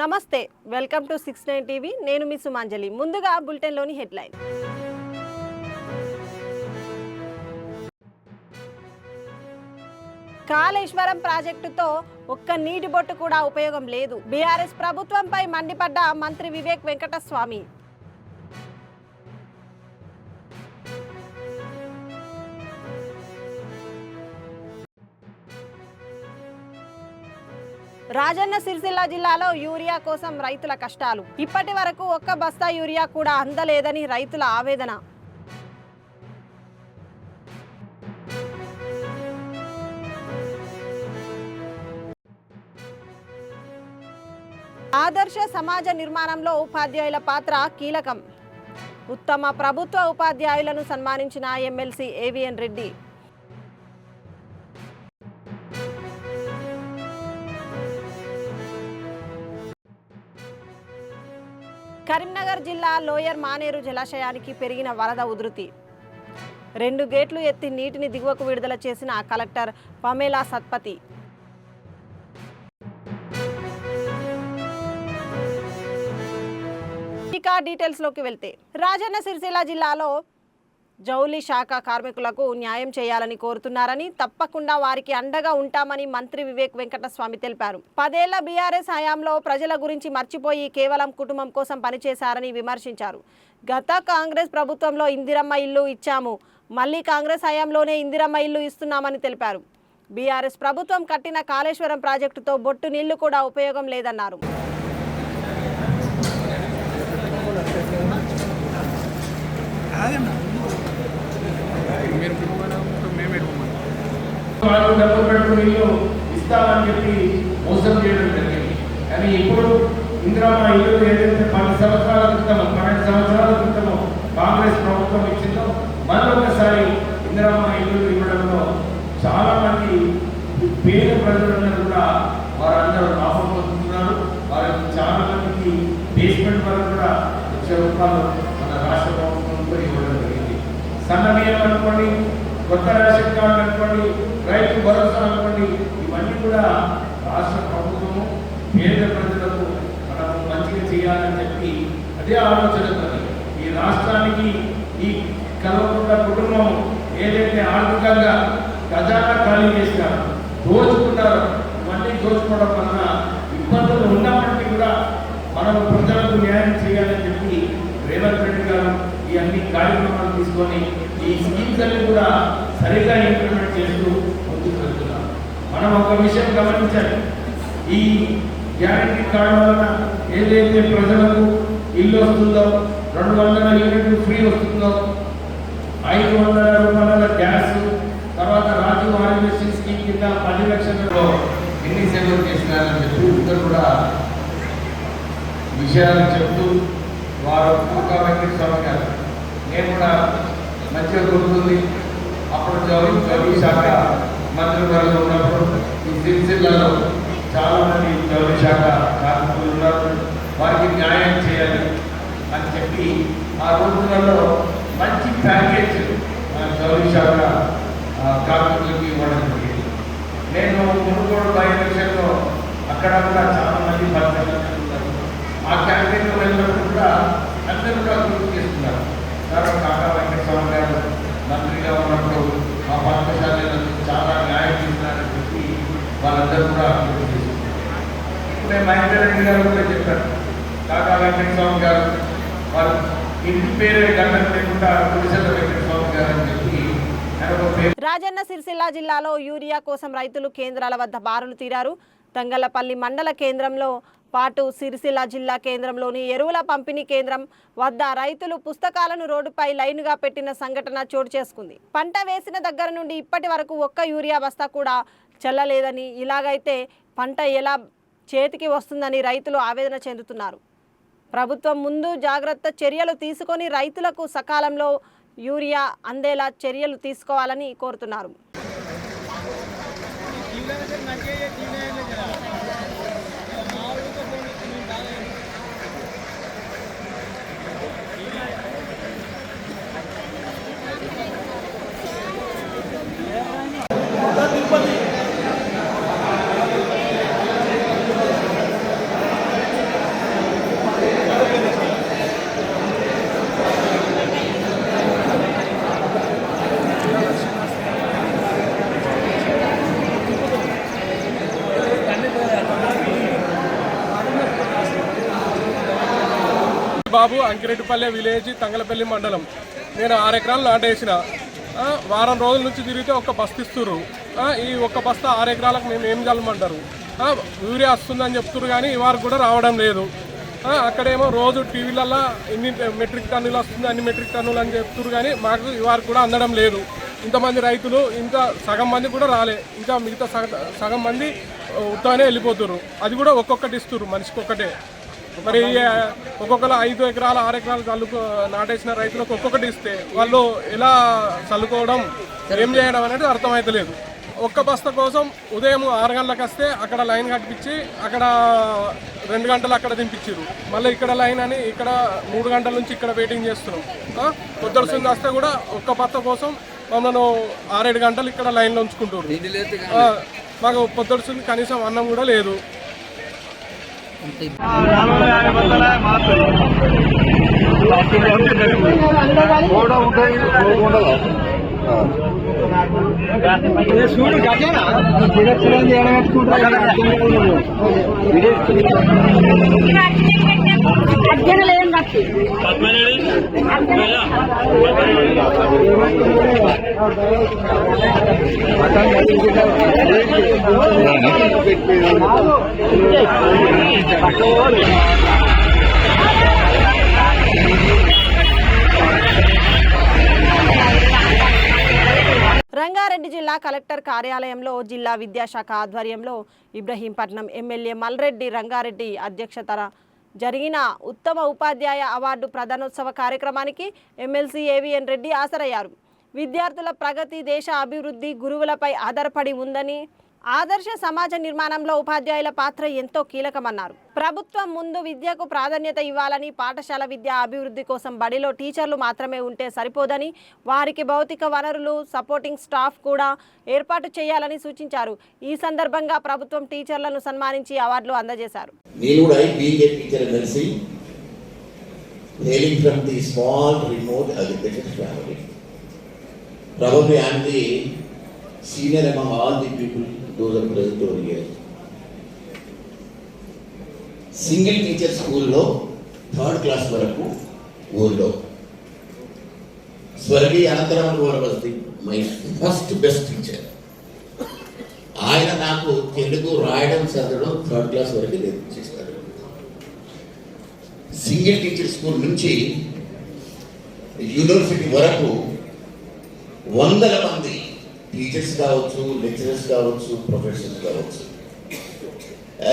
నమస్తే, welcome to 69 TV. నేను మీ సుమాంజలి. ముందుగా బులెటిన్లోని హెడ్లైన్. కాళేశ్వరం ప్రాజెక్టుతో ఒక్క నీటి బొట్టు కూడా ఉపయోగం లేదు. బీఆర్ఎస్ ప్రభుత్వంపై మండిపడ్డ మంత్రి వివేక్ వెంకటస్వామి. రాజన్న సిరిసిల్ల జిల్లాలో యూరియా కోసం రైతుల కష్టాలు. ఇప్పటి వరకు ఒక్క బస్తా యూరియా కూడా అందలేదని రైతుల ఆవేదన. ఆదర్శ సమాజ నిర్మాణంలో ఉపాధ్యాయుల పాత్ర కీలకం. ఉత్తమ ప్రభుత్వ ఉపాధ్యాయులను సన్మానించిన ఎమ్మెల్సీ ఏవిఎన్ రెడ్డి. కరీంనగర్ జిల్లా లోయర్ మానేరు జలాశయానికి పెరిగిన వరద ఉధృతి. 2 గేట్లు ఎత్తి నీటిని దిగువకు విడుదల చేసిన కలెక్టర్ పమేలా సత్పతి. ఇక డీటెయిల్స్లోకి వెళ్తే, రాజన్న సిరిసిల్ల జిల్లాలో జౌలి శాఖ కార్మికులకు న్యాయం చేయాలని కోరుతున్నారని, తప్పకుండా వారికి అండగా ఉంటామని మంత్రి వివేక్ వెంకటస్వామి తెలిపారు. 10 ఏళ్ల బీఆర్ఎస్ హయాంలో ప్రజల గురించి మర్చిపోయి కేవలం కుటుంబం కోసం పనిచేశారని విమర్శించారు. గత కాంగ్రెస్ ప్రభుత్వంలో ఇందిరమ్మ ఇల్లు ఇచ్చాము, మళ్ళీ కాంగ్రెస్ హయాంలోనే ఇందిరమ్మ ఇల్లు ఇస్తున్నామని తెలిపారు. బీఆర్ఎస్ ప్రభుత్వం కట్టిన కాళేశ్వరం ప్రాజెక్టుతో బొట్టు నీళ్లు కూడా ఉపయోగం లేదన్నారు. వాళ్ళు డబ్బులు పెట్టుకుని ఇల్లు ఇస్తామని చెప్పి మోసం చేయడం జరిగింది. కానీ ఇప్పుడు ఇందిరమ్మ ఇల్లు ఏదైతే 12 సంవత్సరాల క్రితము కాంగ్రెస్ ప్రభుత్వం ఇచ్చిందో మరొకసారి ఇందిరమ్మ ఇల్లు ఇవ్వడంలో చాలా మంది పేద ప్రజలందరూ కూడా వారందరూ లాభం పొందుతున్నారు. వారికి చాలా మందికి బేస్మెంట్ వరకు కూడా ₹1,00,000 మన రాష్ట్ర ప్రభుత్వంతో ఇవ్వడం జరిగింది. సన్న బియ్యం అనుకోండి, కొత్త రేషన్ కార్డు అనుకోండి, రైతు భరోసా అనుకోండి, ఇవన్నీ కూడా రాష్ట్ర ప్రభుత్వము పేద ప్రజలకు మనము మంచిగా చేయాలని చెప్పి అదే ఆలోచనతో ఈ రాష్ట్రానికి ఈ కల్వకుంట్ల కుటుంబం ఏదైతే ఆర్థికంగా ఖజానా ఖాళీ చేసినారో, దోచుకున్నారో, ఇవన్నీ దోచుకోవడం వలన ఇబ్బందులు ఉన్నప్పటికీ కూడా మనము ప్రజలకు న్యాయం చేయాలని చెప్పి రేవంత్ రెడ్డి గారు ఈ అన్ని కార్యక్రమాలు తీసుకొని ఈ స్కీమ్స్ అన్ని కూడా సరిగ్గా ఇంప్లిమెంట్ చేస్తూ ముందుకు వెళ్తున్నాం. మనం ఒక విషయం గమనించాలి, ఈ గ్యారంటీ కార్డు వలన ఏదైతే ప్రజలకు ఇల్లు వస్తుందో, 200 యూనిట్లు ఫ్రీ వస్తుందో, 500 రూపాయల గ్యాస్, తర్వాత రాజీవ్ ఆరోగ్యశ్రీ స్కీమ్ కింద 10 లక్షలలో ఎన్ని సేవలు చేసినారని చెప్పి ఇద్దరు కూడా విషయాలు చెప్తూ వారు పూర్గా వెంకటస్వామి గారు, నేను కూడా మంచిగా గుర్తుంది. అప్పుడు జౌలి శాఖ మంత్రివర్గంలో ఉన్నప్పుడు ఈ సిరిసిల్లలో చాలామంది జౌలి శాఖ కార్మికులు ఉన్నారు, వారికి న్యాయం చేయాలి అని చెప్పి ఆ రోజులలో మంచి ప్యాకేజ్ జౌలి శాఖ కార్మికులకి ఇవ్వడం జరిగింది. నేను మునుగోడు బై ఎలక్షన్లో అక్కడ కూడా చాలామంది పరిశ్రమలు ఉన్నారు. ఆ క్యాంపెయిన్లో వెళ్ళినప్పుడు కూడా అందరూ కూడా గుర్తు చేస్తున్నారు. తర్వాత కాకా వెంకటస్వామి గారు మంత్రిగా ఉన్నప్పుడు ఆ పాఠశాలను చాలా న్యాయం చేస్తున్నారని చెప్పి వాళ్ళందరూ కూడా గుర్తు చేస్తున్నారు. ఇప్పుడు మహేందర్ రెడ్డి గారు కూడా చెప్పారు, కాకా వెంకటస్వామి గారు వారు ఇంటి పేరే గంటలు లేకుండా గుడిసెల వెంకటస్వామి గారు అని చెప్పి. రాజన్న సిరిసిల్ల జిల్లాలో యూరియా కోసం రైతులు కేంద్రాల వద్ద బారులు తీరారు. తంగలపల్లి మండల కేంద్రంలో పాటు సిరిసిల్ల జిల్లా కేంద్రంలోని ఎరువుల పంపిణీ కేంద్రం వద్ద రైతులు పుస్తకాలను రోడ్డుపై లైన్గా పెట్టిన సంఘటన చోటు చేసుకుంది. పంట వేసిన దగ్గర నుండి ఇప్పటి వరకు ఒక్క యూరియా బస్తా కూడా చెల్లలేదని, ఇలాగైతే పంట ఎలా చేతికి వస్తుందని రైతులు ఆవేదన చెందుతున్నారు. ప్రభుత్వం ముందు జాగ్రత్త చర్యలు తీసుకొని రైతులకు సకాలంలో యూరియా అందేలా చర్యలు తీసుకోవాలని కోరుతున్నారు. బాబు, అంకిరెడ్డిపల్లె విలేజ్, తంగలపల్లి మండలం. నేను 6 ఎకరాలు నాటేసిన. వారం రోజుల నుంచి తిరిగితే ఒక్క బస్తా ఇస్తున్నారు. ఈ ఒక్క బస్తా 6 ఎకరాలకు మేము ఏం చల్లమంటారు? యూరియా వస్తుందని చెప్తున్నారు కానీ ఈ వారికి కూడా రావడం లేదు. అక్కడేమో రోజు టీవీలలో ఇన్ని మెట్రిక్ టన్నులు వస్తుంది, అన్ని మెట్రిక్ టన్నులు అని చెప్తున్నారు కానీ మాకు ఈ వారికి కూడా అందడం లేదు. ఇంతమంది రైతులు ఇంకా సగం మంది కూడా రాలే, ఇంకా మిగతా సగం మంది ఉత్తగానే వెళ్ళిపోతున్నారు. అది కూడా ఒక్కొక్కటి ఇస్తున్నారు, మనిషికి ఒక్కటే. మరి ఒక్కొక్కరు 5 ఎకరాలు 6 ఎకరాలు నాటేసిన రైతులకు ఒక్కొక్కటి ఇస్తే వాళ్ళు ఎలా చల్లుకోవడం, ఏం చేయడం అనేది అర్థమవుతలేదు. ఒక్క బస్తా కోసం ఉదయం 6 గంటలకు వస్తే అక్కడ లైన్ కట్టించి అక్కడ 2 గంటలు అక్కడ దింపించారు. మళ్ళీ ఇక్కడ లైన్ అని ఇక్కడ 3 గంటల నుంచి ఇక్కడ వెయిటింగ్ చేస్తున్నాం. పొద్దుడుసుంది వస్తే కూడా ఒక్క బస్తా కోసం మమ్మల్ని 6-7 గంటలు ఇక్కడ లైన్లో ఉంచుకుంటారు. మాకు పొద్దుడుసుంది కనీసం అన్నం కూడా లేదు. రంగారెడ్డి జిల్లా కలెక్టర్ కార్యాలయంలో జిల్లా విద్యాశాఖ ఆధ్వర్యంలో ఇబ్రహీంపట్నం ఎమ్మెల్యే మల్రెడ్డి రంగారెడ్డి అధ్యక్షతన జరిగిన ఉత్తమ ఉపాధ్యాయ అవార్డు ప్రదానోత్సవ కార్యక్రమానికి ఎమ్మెల్సీ ఏవిఎన్ రెడ్డి హాజరయ్యారు. విద్యార్థుల ప్రగతి దేశ అభివృద్ధి గురువులపై ఆధారపడి ఉందని, ఆదర్శ సమాజ నిర్మాణంలో ఉపాధ్యాయుల పాత్ర ఎంతో కీలకమన్నారు. ప్రభుత్వం ముందు విద్యకు ప్రాధాన్యత ఇవ్వాలని, పాఠశాల విద్యా అభివృద్ధి కోసం బడిలో టీచర్లు మాత్రమే ఉంటే సరిపోదని, వారికి భౌతిక వనరులు, సపోర్టింగ్ స్టాఫ్ కూడా ఏర్పాటు చేయాలని సూచించారు. ఈ సందర్భంగా ప్రభుత్వం టీచర్లను సన్మానించి అవార్డులు అందజేశారు. senior among all the people, those are present over here. Single teacher school lo 3rd class varaku ఊర్లో స్వర్గీయ అనంతరామన్ గారు was my first best teacher. ఆయన నాకు తెలుగు రాయడం చదవడం 3rd class వరకు నేర్పించేశారు. సింగిల్ టీచర్ స్కూల్ నుంచి యూనివర్సిటీ వరకు వందల మంది టీచర్స్ కావచ్చు, లెక్చరర్స్ కావచ్చు, ప్రొఫెసర్స్ కావచ్చు,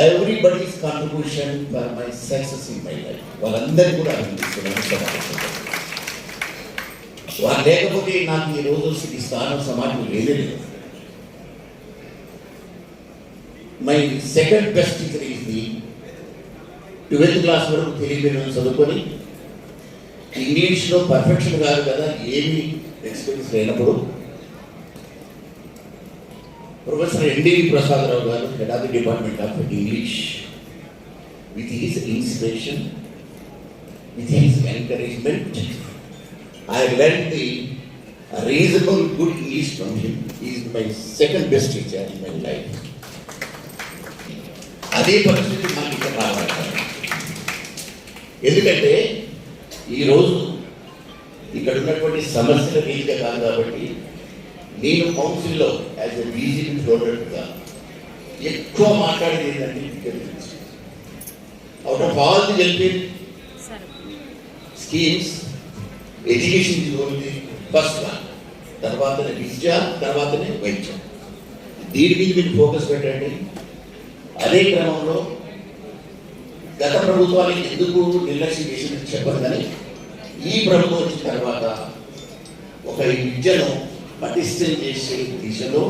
everybody's contribution for my success in my life. వాళ్ళందరినీ కూడా అభినందిస్తున్నాను. వాళ్ళు లేకపోతే నాకు ఈ రోజు ఈ స్థానం సమాజంలో లేదు. My second best teacher is the 12th class వరకు తెలుగు చదువుకొని ఇంగ్లీష్లో పర్ఫెక్షన్ కాదు కదా, ఏమి ఎక్స్పీరియన్స్ లేనప్పుడు Professor N.D. Prasad Rao garu, head of the Department of English, with his inspiration, with his encouragement, I learned the reasonable good English from him. He is my second best teacher in my life. అదే పరిస్థితి నాకు ఇక్కడ రావాలి. ఎందుకంటే ఈరోజు ఇక్కడ ఉన్నటువంటి సమస్యల రీతిగా కాదు కాబట్టి నేను కౌన్సిల్లో యాజ్ ఎ బీజేపీ ఫ్లోటర్గా ఎక్కువ మాట్లాడేది ఏంటంటే out of all the welfare schemes education is only first one, తర్వాతనే విద్య, తర్వాతనే వైద్యం. దీని మీద మీరు ఫోకస్ పెట్టండి. అదే క్రమంలో గత ప్రభుత్వానికి ఎందుకు నిర్లక్ష్యం చేసిందని చెప్పదు, కానీ ఈ ప్రభుత్వం వచ్చిన తర్వాత ఒక విద్యను పటిష్టం చేసే దిశలో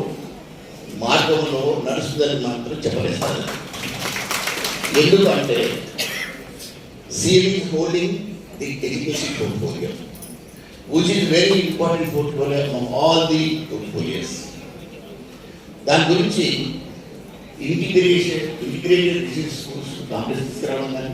మార్గంలో నడుస్తుందని మాత్రం చెప్పలేస్తారు. ఎందుకంటే ceiling holding the education portfolio which is very important portfolio among all the portfolios. దాని గురించి ఇంటిగ్రేటెడ్ డిజిటల్ స్కూల్స్ కాంప్లెక్స్ తీసుకురావడం కానీ,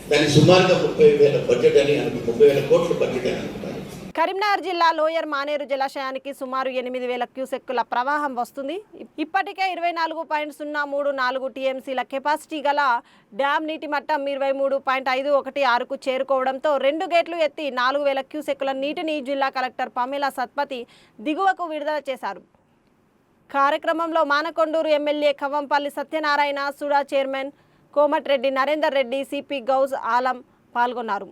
దాన్ని సుమారుగా 30,000 బడ్జెట్ అని 30,000 కోట్ల బడ్జెట్ అని అనుకుంటారు. కరీంనగర్ జిల్లా లోయర్ మానేరు జలాశయానికి సుమారు 8,000 క్యూసెక్కుల ప్రవాహం వస్తుంది. ఇప్పటికే 24.034 టీఎంసీల కెపాసిటీ గల డ్యామ్ నీటి మట్టం 23.516కు చేరుకోవడంతో 2 గేట్లు ఎత్తి 4,000 క్యూసెక్కుల నీటిని జిల్లా కలెక్టర్ పమేలా సత్పతి దిగువకు విడుదల చేశారు. కార్యక్రమంలో Manakondur MLA Kavvampalli Satyanarayana, SUDA chairman Komatireddy Narender Reddy, CP Gouse Alam పాల్గొన్నారు.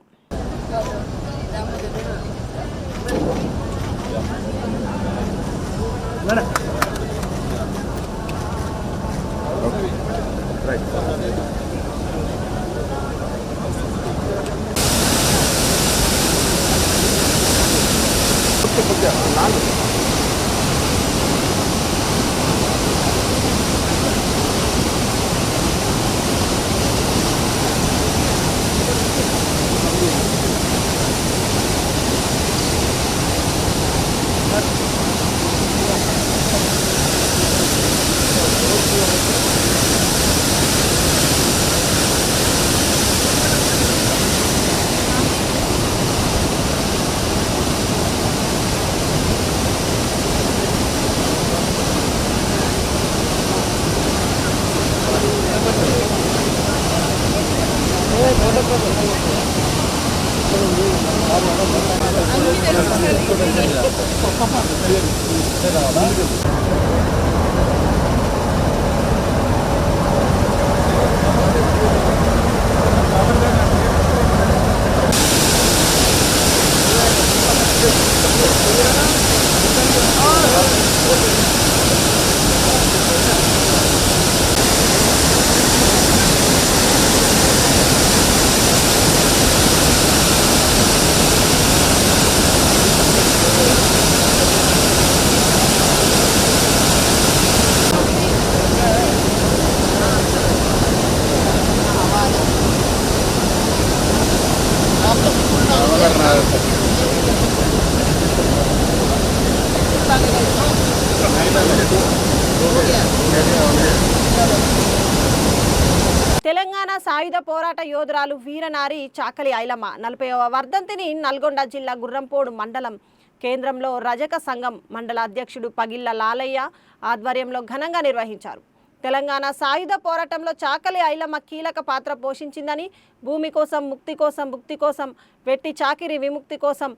తెలంగాణ సాయుధ పోరాట యోధురాలు వీరనారి చాకలి ఐలమ్మ 40వ వర్ధంతిని నల్గొండ జిల్లా గుర్రంపోడు మండలం కేంద్రంలో రజక సంఘం మండల అధ్యక్షుడు పగిళ్ల లాలయ్య ఆధ్వర్యంలో ఘనంగా నిర్వహించారు. తెలంగాణ సాయుధ పోరాటంలో చాకలి ఐలమ్మ కీలక పాత్ర పోషించిందని, భూమి కోసం, ముక్తి కోసం, భుక్తి కోసం, వెట్టి చాకిరి విముక్తి కోసం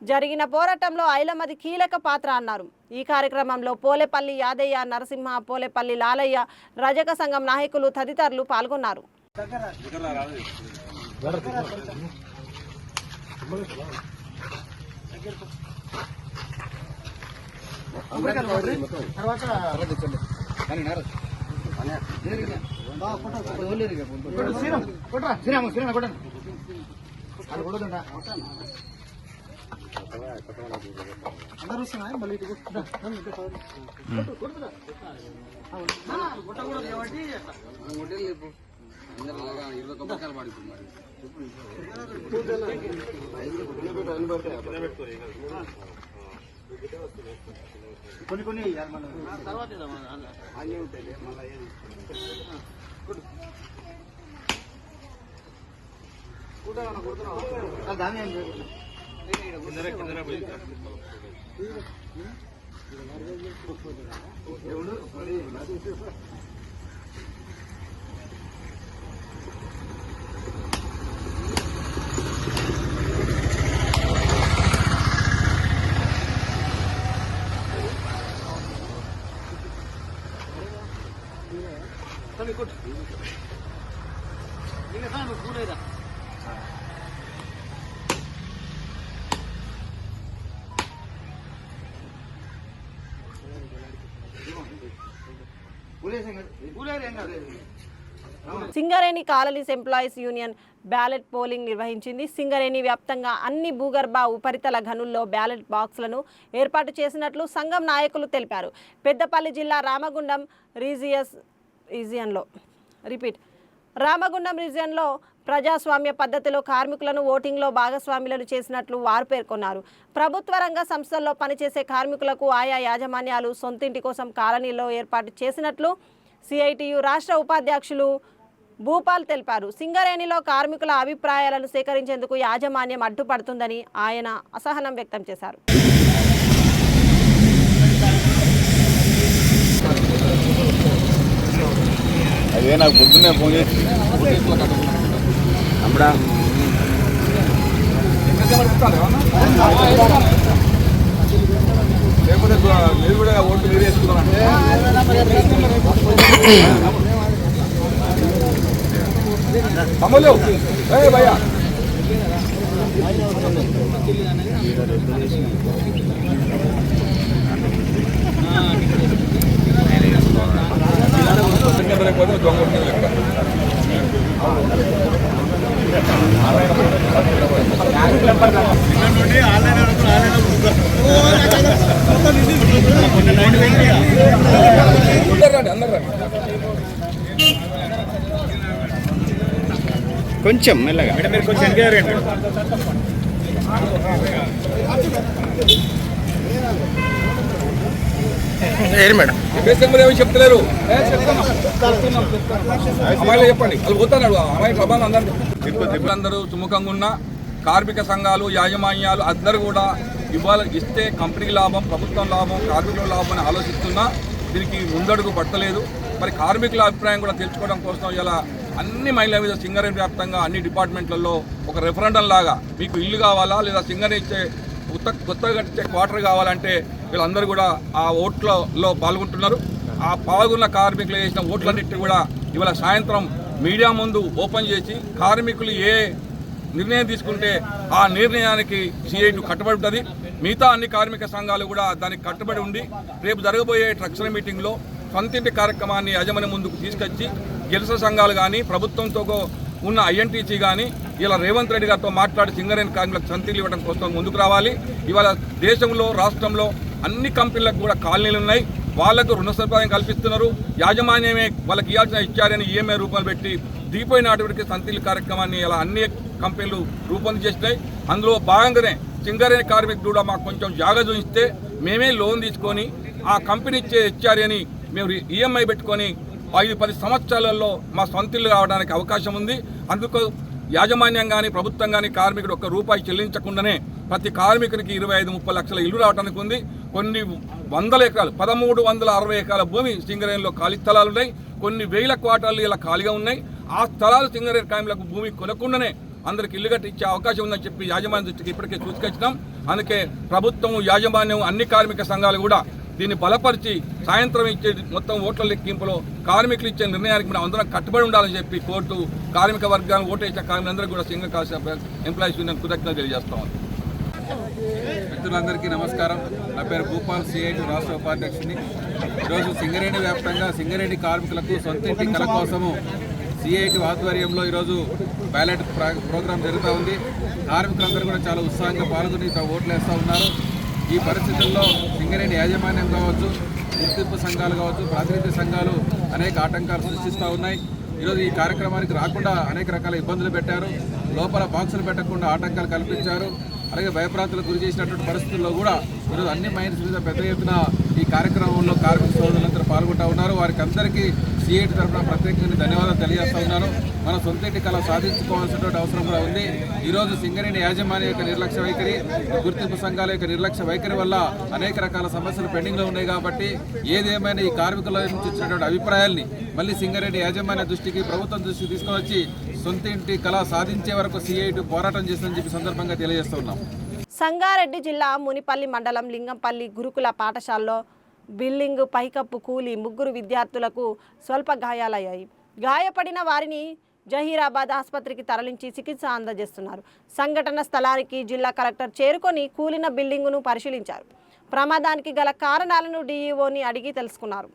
జరిగిన పోరాటంలో ఐలమ్మది కీలక పాత్ర అన్నారు. ఈ కార్యక్రమంలో పోలేపల్లి యాదయ్య, నరసింహ, పోలేపల్లి లాలయ్య, రజక సంఘం నాయకులు తదితరులు పాల్గొన్నారు. Singareni colonies employees union ballot polling నిర్వహించింది. సింగరేణి వ్యాప్తంగా అన్ని భూగర్భ ఉపరితల గనుల్లో బ్యాలెట్ బాక్సులను ఏర్పాటు చేసినట్లు సంఘం నాయకులు తెలిపారు. పెద్దపల్లి జిల్లా రామగుండం రీజియన్లో ప్రజాస్వామ్య పద్ధతిలో కార్మికులను ఓటింగ్లో భాగస్వాములను చేసినట్లు వారు పేర్కొన్నారు. ప్రభుత్వ రంగ సంస్థల్లో పనిచేసే కార్మికులకు ఆయా యాజమాన్యాలు సొంతింటి కోసం కాలనీలో ఏర్పాటు చేసినట్లు సిఐటియు రాష్ట్ర ఉపాధ్యక్షులు భూపాల్ తెలిపారు. సింగరేణిలో కార్మికుల అభిప్రాయాలను సేకరించేందుకు యాజమాన్యం అడ్డుపడుతుందని ఆయన అసహనం వ్యక్తం చేశారు. అదే నాకు పొద్దున్నే ఫోన్ చేసి అమ్మడా లేకపోతే మీరు కూడా ఓట్లు మీరు వేసుకున్నారంటే అమ్మలు భయ్యా కొంచెం మెల్లగా మీరు కొంచెం మేడం ఏమి చెప్తలేరు అమ్మాయిలు చెప్పండి వాళ్ళు పోతున్నాడు అమ్మాయి ప్రభావం అందరూ సుముఖంగా ఉన్న కార్మిక సంఘాలు యాజమాన్యాలు అందరూ కూడా ఇస్తే కంపెనీ లాభం ప్రభుత్వం లాభం కార్మికుల లాభం అని ఆలోచిస్తున్నా దీనికి ముందడుగు పడతలేదు. మరి కార్మికుల అభిప్రాయం కూడా తెలుసుకోవడం కోసం ఇలా అన్ని మహిళల మీద సింగరేణి వ్యాప్తంగా అన్ని డిపార్ట్మెంట్లలో ఒక రెఫరెండం లాగా మీకు ఇల్లు కావాలా లేదా సింగరేణి ఇచ్చే కొత్తగా కట్టించే క్వార్టర్ కావాలంటే వీళ్ళందరూ కూడా ఆ ఓట్లలో పాల్గొంటున్నారు. ఆ పాల్గొన్న కార్మికులు వేసిన ఓట్లన్నింటినీ కూడా ఇవాళ సాయంత్రం మీడియా ముందు ఓపెన్ చేసి కార్మికులు ఏ నిర్ణయం తీసుకుంటే ఆ నిర్ణయానికి సిఐటి కట్టుబడి ఉంటుంది. మిగతా అన్ని కార్మిక సంఘాలు కూడా దానికి కట్టుబడి ఉండి రేపు జరగబోయే ట్రక్షన్ మీటింగ్లో సొంతింటి కార్యక్రమాన్ని యజమాని ముందుకు తీసుకొచ్చి గెలుస సంఘాలు కానీ ప్రభుత్వంతో ఉన్న ఐఎన్టీసీ కానీ ఇలా రేవంత్ రెడ్డి గారితో మాట్లాడి సింగరేణి కార్మికులకు సొంతిల్లు ఇవ్వడం కోసం ముందుకు రావాలి. ఇవాళ దేశంలో రాష్ట్రంలో అన్ని కంపెనీలకు కూడా కాలనీలు ఉన్నాయి. వాళ్లకు రుణ సదుపాయం కల్పిస్తున్నారు. యాజమాన్యమే వాళ్ళకి ఇవ్వాల్సిన ఇచ్చారని ఈఎంఐ రూపాయలు పెట్టి దిగిపోయిన నాటికి సొంతిల్లు కార్యక్రమాన్ని ఇలా అన్ని కంపెనీలు రూపొందించేసినాయి. అందులో భాగంగానే సింగరేణి కార్మికులు కూడా మాకు కొంచెం జాగా చూపిస్తే మేమే లోన్ తీసుకొని ఆ కంపెనీ ఇచ్చే హెచ్ఆర్ఏని మేము ఈఎంఐ పెట్టుకొని 5-10 సంవత్సరాలలో మా సొంతిల్లు కావడానికి అవకాశం ఉంది. అందుకు యాజమాన్యం కానీ ప్రభుత్వం కానీ కార్మికుడు ఒక్క రూపాయి చెల్లించకుండానే ప్రతి కార్మికునికి 25-30 లక్షల ఇల్లు రావడానికి ఉంది. కొన్ని వందల ఎకరాలు 1360 ఎకరాల భూమి సింగరేణిలో ఖాళీ స్థలాలు ఉన్నాయి. కొన్ని వేల క్వార్టర్లు ఇలా ఖాళీగా ఉన్నాయి. ఆ స్థలాలు సింగరేణి కార్మికులకు భూమి కొనకుండానే అందరికి ఇల్లు కట్టి ఇచ్చే అవకాశం ఉందని చెప్పి యాజమాన్యం దృష్టికి ఇప్పటికే చూసుకొచ్చినాం. అందుకే ప్రభుత్వం యాజమాన్యం అన్ని కార్మిక సంఘాలు కూడా దీన్ని బలపరిచి సాయంత్రం ఇచ్చే మొత్తం ఓట్ల లెక్కింపులో కార్మికులు ఇచ్చే నిర్ణయానికి మనం అందరం కట్టుబడి ఉండాలని చెప్పి కోర్టు కార్మిక వర్గాన్ని ఓటేసిన కార్మికులందరూ కూడా సింగల్ ఎంప్లాయీస్ యూనియన్ కృతజ్ఞతలు తెలియజేస్తాం. మిత్రులందరికీ నమస్కారం. నా పేరు భూపాల్, సిఐటి రాష్ట్ర ఉపాధ్యక్షుడిని. ఈరోజు సింగరేణి వ్యాప్తంగా సింగరేణి కార్మికులకు సొంతింటి కళ కోసము సిఐటి ఆధ్వర్యంలో ఈరోజు బ్యాలెట్ ప్రోగ్రాం జరుగుతూ ఉంది. కార్మికులందరూ కూడా చాలా ఉత్సాహంగా పాల్గొని ఓట్లు వేస్తూ ఉన్నారు. ఈ పరిస్థితుల్లో సింగరేణి యాజమాన్యం కావచ్చు, గుర్తింపు సంఘాలు కావచ్చు, ప్రాతినిధ్య సంఘాలు అనేక ఆటంకాలు సృష్టిస్తూ ఉన్నాయి. ఈరోజు ఈ కార్యక్రమానికి రాకుండా అనేక రకాల ఇబ్బందులు పెట్టారు. లోపల బాక్సులు పెట్టకుండా ఆటంకాలు కల్పించారు. అలాగే భయప్రాంతులకు గురి చేసినటువంటి పరిస్థితుల్లో కూడా ఈరోజు అన్ని మైన్స్ మీద పెద్ద ఎత్తున ఈ కార్యక్రమంలో కార్మిక సోదరులందరూ పాల్గొంటూ ఉన్నారు. వారికి అందరికీ సిఐటి తరఫున ప్రత్యేకంగా ధన్యవాదాలు తెలియజేస్తూ ఉన్నాను. మనం సొంతింటి కళ సాధించుకోవాల్సినటువంటి అవసరం కూడా ఉంది. ఈరోజు సింగరేణి యాజమాన్యం యొక్క నిర్లక్ష్య వైఖరి, గుర్తింపు సంఘాల యొక్క నిర్లక్ష్య వైఖరి వల్ల అనేక రకాల సమస్యలు పెండింగ్లో ఉన్నాయి. కాబట్టి ఏదేమైనా ఈ కార్మికుల నుంచి వచ్చినటువంటి అభిప్రాయాల్ని మళ్ళీ సింగరేణి యాజమాన్య దృష్టికి, ప్రభుత్వం దృష్టికి తీసుకొని వచ్చి సొంతింటి కళ సాధించే వరకు సిఐటి పోరాటం చేస్తుందని చెప్పి సందర్భంగా తెలియజేస్తూ ఉన్నాం. సంగారెడ్డి జిల్లా మునిపల్లి మండలం లింగంపల్లి గురుకుల పాఠశాలలో బిల్డింగ్ పైకప్పు కూలి 3 విద్యార్థులకు స్వల్ప గాయాలయ్యాయి. గాయపడిన వారిని జహీరాబాద్ ఆసుపత్రికి తరలించి చికిత్స అందజేస్తున్నారు. సంఘటన స్థలానికి జిల్లా కలెక్టర్ చేరుకొని కూలిన బిల్డింగును పరిశీలించారు. ప్రమాదానికి గల కారణాలను డీఈఓని అడిగి తెలుసుకున్నారు.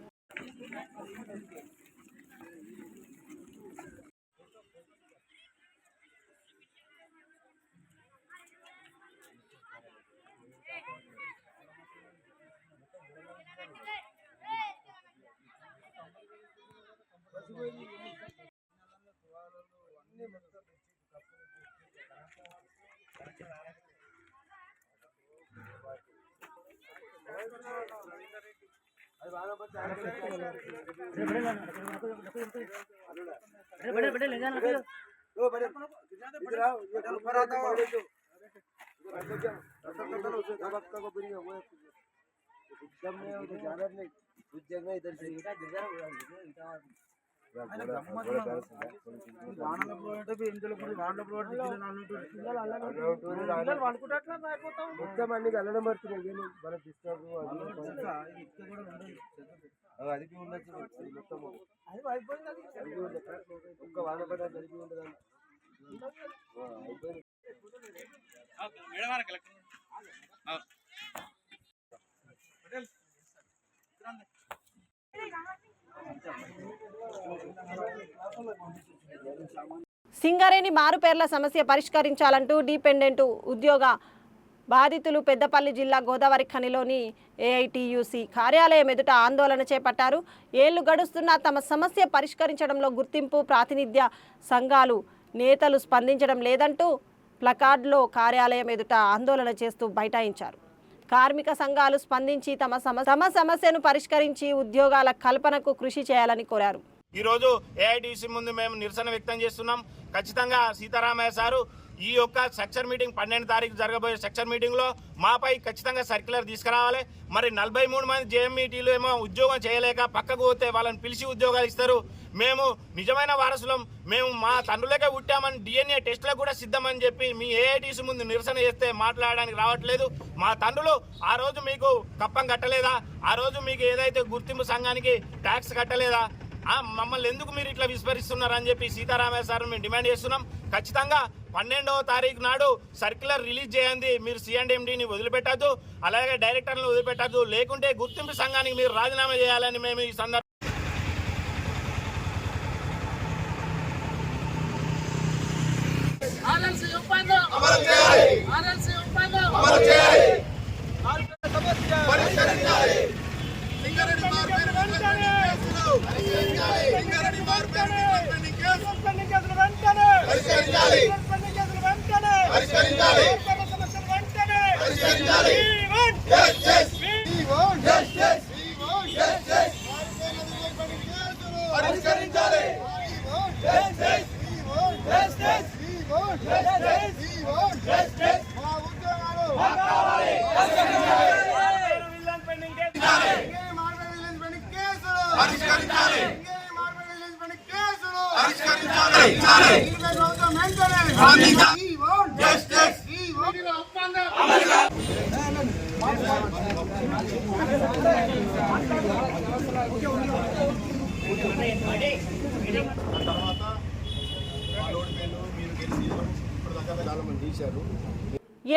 మొత్తం అన్ని వెళ్ళడం పడుతున్నాయి మనకు డిస్టర్బ్ అది ఉండొచ్చు మొత్తం ఒక్క వాన పడ జరిగి ఉండదు సింగరేణి మారుపేర్ల సమస్య పరిష్కరించాలంటూ డిపెండెంట్ ఉద్యోగ బాధితులు పెద్దపల్లి జిల్లా గోదావరి ఖనిలోని ఏఐటియుసి కార్యాలయం ఎదుట ఆందోళన చేపట్టారు. ఏళ్లు గడుస్తున్నా తమ సమస్య పరిష్కరించడంలో గుర్తింపు ప్రాతినిధ్య సంఘాలు నేతలు స్పందించడం లేదంటూ ప్లకార్డులో కార్యాలయం ఎదుట ఆందోళన చేస్తూ బైఠాయించారు. కార్మిక సంఘాలు స్పందించి తమ సమస్యను పరిష్కరించి ఉద్యోగాల కల్పనకు కృషి చేయాలని కోరారు. ఈరోజు ఏఐటిసి ముందు మేము నిరసన వ్యక్తం చేస్తున్నాం. ఖచ్చితంగా సీతారామయ్య సారు ఈ యొక్క సెక్షన్ మీటింగ్ 12 తారీఖు జరగబోయే సెక్షన్ మీటింగ్లో మాపై ఖచ్చితంగా సర్క్యులర్ తీసుకురావాలి. మరి 43 మంది జేఎంఈటీలు ఏమో ఉద్యోగం చేయలేక పక్కకు పోతే వాళ్ళని పిలిచి ఉద్యోగాలు ఇస్తారు. మేము నిజమైన వారసులం, మేము మా తండ్రులకే పుట్టామని DNA టెస్టులకు కూడా సిద్ధమని చెప్పి మీ ఏఐటీసీ ముందు నిరసన చేస్తే మాట్లాడడానికి రావట్లేదు. మా తండ్రులు ఆ రోజు మీకు కప్పం కట్టలేదా? ఆ రోజు మీకు ఏదైతే గుర్తింపు సంఘానికి ట్యాక్స్ కట్టలేదా? మమ్మల్ని ఎందుకు మీరు ఇట్లా విస్మరిస్తున్నారని చెప్పి సీతారామయ్య సార్ మేము డిమాండ్ చేస్తున్నాం. ఖచ్చితంగా 12వ తారీఖు నాడు సర్క్యులర్ రిలీజ్ చేయండి. మీరు C&MDని వదిలిపెట్టద్దు, అలాగే డైరెక్టర్లను వదిలిపెట్టద్దు, లేకుంటే గుర్తింపు సంఘానికి మీరు రాజీనామా చేయాలని మేము ఈ సందర్భంగా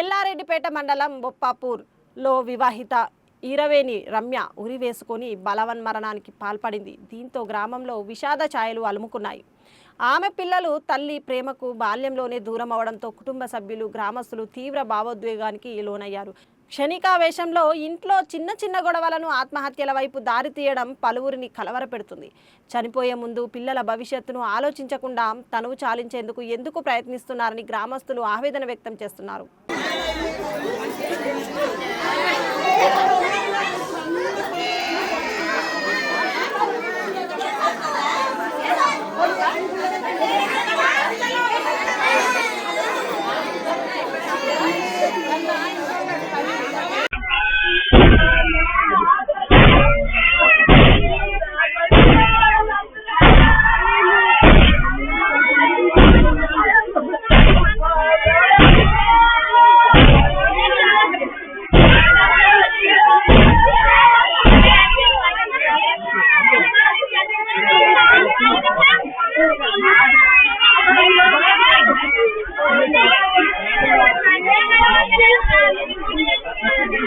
ఎల్లారెడ్డిపేట మండలం బొప్పాపూర్లో వివాహిత ఈరవేణి రమ్య ఉరి వేసుకొని బలవన్మరణానికి పాల్పడింది. దీంతో గ్రామంలో విషాద ఛాయలు అలుముకున్నాయి. ఆమె పిల్లలు తల్లి ప్రేమకు బాల్యంలోనే దూరం అవడంతో కుటుంబ సభ్యులు గ్రామస్తులు తీవ్ర భావోద్వేగానికి లోనయ్యారు. క్షణికావేశంలో ఇంట్లో చిన్న చిన్న గొడవలను ఆత్మహత్యల వైపు దారితీయడం పలువురిని కలవరపెడుతుంది. చనిపోయే ముందు పిల్లల భవిష్యత్తును ఆలోచించకుండా తనువు చాలించేందుకు ఎందుకు ప్రయత్నిస్తున్నారని గ్రామస్తులు ఆవేదన వ్యక్తం చేస్తున్నారు. Thank you.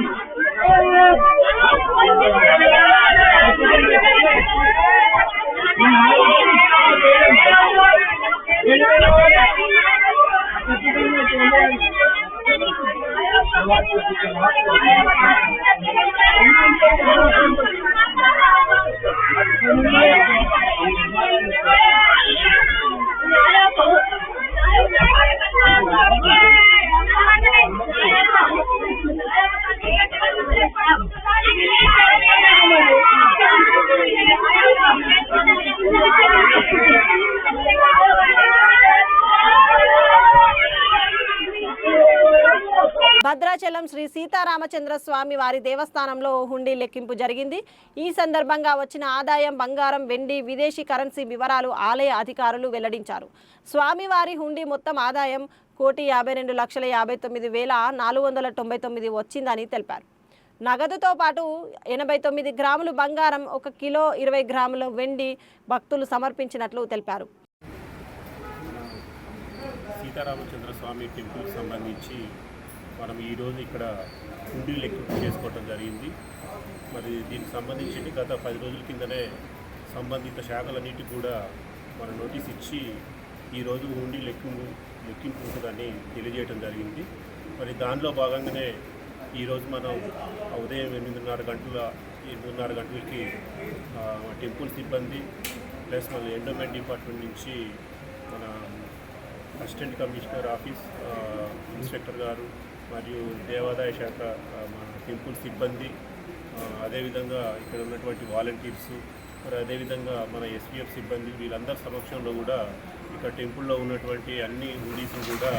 భద్రాచలం శ్రీ సీతారామచంద్ర స్వామి వారి దేవస్థానంలో హుండీ లెక్కింపు జరిగింది. ఈ సందర్భంగా వచ్చిన ఆదాయం, బంగారం, వెండి, విదేశీ కరెన్సీ వివరాలు ఆలయ అధికారులు వెల్లడించారు. స్వామివారి హుండీ మొత్తం ఆదాయం 1,52,59,499 వచ్చిందని తెలిపారు. నగదుతో పాటు 89 గ్రాములు బంగారం, 1 కిలో 20 గ్రాముల వెండి భక్తులు సమర్పించినట్లు తెలిపారు. సీతారామచంద్ర స్వామి టెంపుల్కి సంబంధించి మనం ఈరోజు ఇక్కడ హుండీ లెక్కింపు చేసుకోవడం జరిగింది. మరి దీనికి సంబంధించి గత 10 రోజుల కిందనే సంబంధిత శాఖలన్నిటికీ కూడా మన నోటీస్ ఇచ్చి ఈరోజు హుండీ లెక్కింపు ఉంటుందని తెలియజేయడం జరిగింది. మరి దానిలో భాగంగానే ఈరోజు మనం ఉదయం 8:30 గంటలకి టెంపుల్ సిబ్బంది ప్లస్ మన ఎండోమెంట్ డిపార్ట్మెంట్ నుంచి మన అసిస్టెంట్ కమిషనర్ ఆఫీస్ ఇన్స్పెక్టర్ గారు మరియు దేవాదాయ శాఖ మన టెంపుల్ సిబ్బంది, అదేవిధంగా ఇక్కడ ఉన్నటువంటి వాలంటీర్స్, మరి అదేవిధంగా మన ఎస్పీఎఫ్ సిబ్బంది వీళ్ళందరి సమక్షంలో కూడా ఇక్కడ టెంపుల్లో ఉన్నటువంటి అన్ని హుండీస్ని కూడా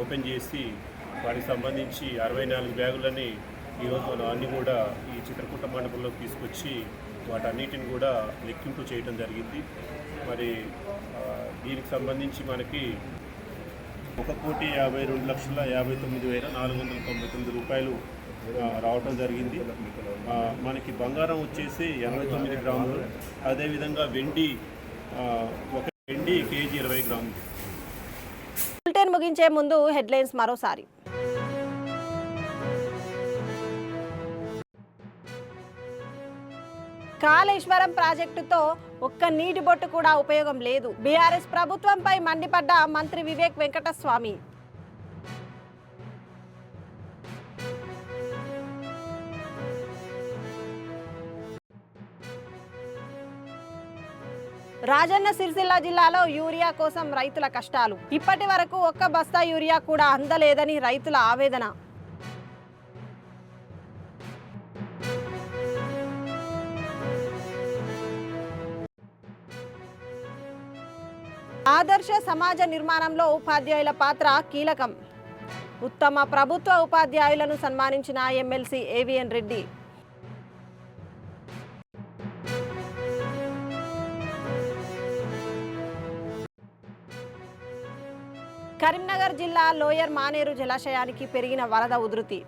ఓపెన్ చేసి వాటికి సంబంధించి 64 బ్యాగులని ఈరోజు మనం అన్నీ కూడా ఈ చిత్రకూట మండపంలోకి తీసుకొచ్చి వాటన్నిటిని కూడా లెక్కింపు చేయడం జరిగింది. మరి దీనికి సంబంధించి మనకి 1,52,59,499 రూపాయలు రావటం జరిగింది. మనకి బంగారం వచ్చేసి 89 గ్రాములు, అదేవిధంగా వెండి కేజీ 20 గ్రాములు. బులెటిన్ ముగించే ముందు హెడ్లైన్స్ మరోసారి. కాళేశ్వరం ప్రాజెక్టుతో ఒక్క నీటి బొట్టు కూడా ఉపయోగం లేదు. బీఆర్ఎస్ ప్రభుత్వంపై మండిపడ్డ మంత్రి వివేక్ వెంకటస్వామి. రాజన్న సిరిసిల్ల జిల్లాలో యూరియా కోసం రైతుల కష్టాలు. ఇప్పటి వరకు ఒక్క బస్తా యూరియా కూడా అందలేదని రైతుల ఆవేదన. ఆదర్శ సమాజ నిర్మాణంలో ఉపాధ్యాయుల పాత్ర కీలకం. ఉత్తమ ప్రభుత్వ ఉపాధ్యాయులను సన్మానించిన ఎమ్మెల్సీ ఏవిఎన్ రెడ్డి. కరీంనగర్ జిల్లా లోయర్ మానేరు జలాశయానికి పెరిగిన వరద ఉధృతి.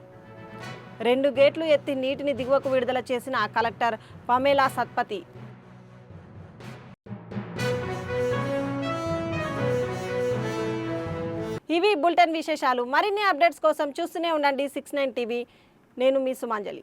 2 గేట్లు ఎత్తి నీటిని దిగువకు విడుదల చేసిన కలెక్టర్ పమేలా సత్పతి. ఇవి బులెటిన్ విశేషాలు. మరిన్ని అప్డేట్స్ కోసం చూస్తూనే ఉండండి 69 టీవీ. నేను మీ సుమాంజలి.